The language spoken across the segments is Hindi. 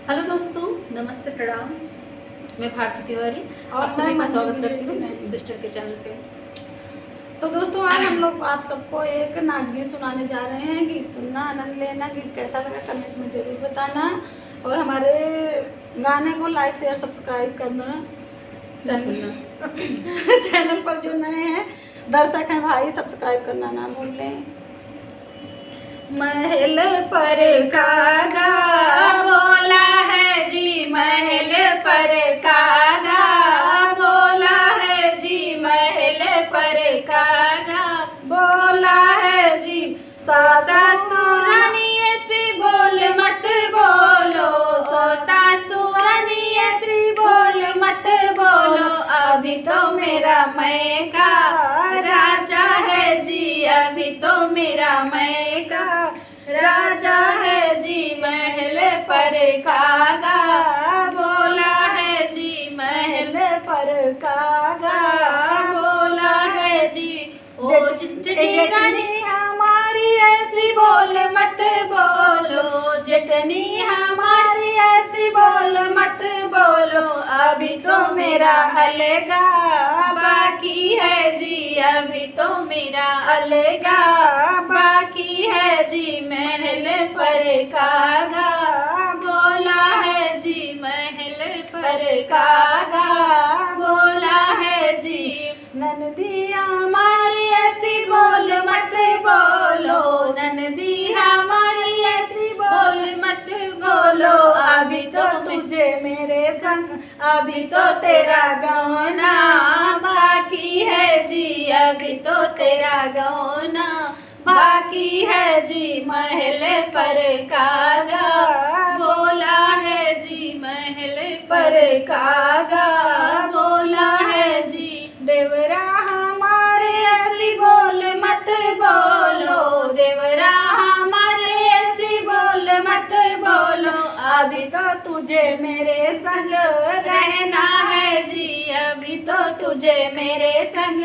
हेलो दोस्तों, नमस्ते, प्रणाम। मैं भारती तिवारी आप सभी का स्वागत करती हूँ सिस्टर के चैनल पे। तो दोस्तों आज हम लोग आप सबको एक नाच गीत सुनाने जा रहे हैं। गीत सुनना, आनंद लेना। गीत कैसा लगा कमेंट में जरूर बताना और हमारे गाने को लाइक शेयर सब्सक्राइब करना। चैनल पर जो नए हैं दर्शक हैं भाई, सब्सक्राइब करना ना भूलें। महल पर कागा बोला है जी, महल पर कागा बोला है जी, महल पर कागा बोला है जी। सासुरानी ऐसी बोल मत बोलो, सासुरानी ऐसी बोल मत बोलो। अभी तो मेरा मैका राजा है जी, अभी तो मेरा मैका राजा है जी। महल पर कागा बोला है जी, महल पर कागा बोला है जी। ओ जेठनी हमारी ऐसी बोल मत बोलो, जेठनी हमारी ऐसी बोल मत बोलो। अभी तो मेरा अलगा बाकी है जी, अभी तो मेरा अलगा बाकी है जी। महल पर कागा बोला है जी, महल पर कागा बोला है जी। ननदी हमारी ऐसी बोल मत बोलो, ननदी हमारी ऐसी बोल मत बोलो। अभी तो तुझे मेरे संग, अभी तो तेरा गौना बाकी है जी, अभी तो तेरा गौना बाकी है जी। महल पर कागा बोला है जी, महल पर कागा बोला है जी। देवरा हमारे ऐसी बोल मत बोलो, देवरा हमारे ऐसी बोल मत बोलो। अभी तो तुझे मेरे संग रहना है जी, अभी तो तुझे मेरे संग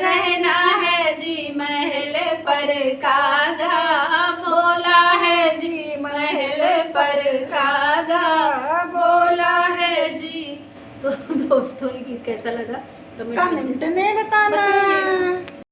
रहना है जी। महल पर कागा बोला है जी, महल पर कागा बोला है जी। तो दोस्तों, ये गीत कैसा लगा कमेंट में बताना।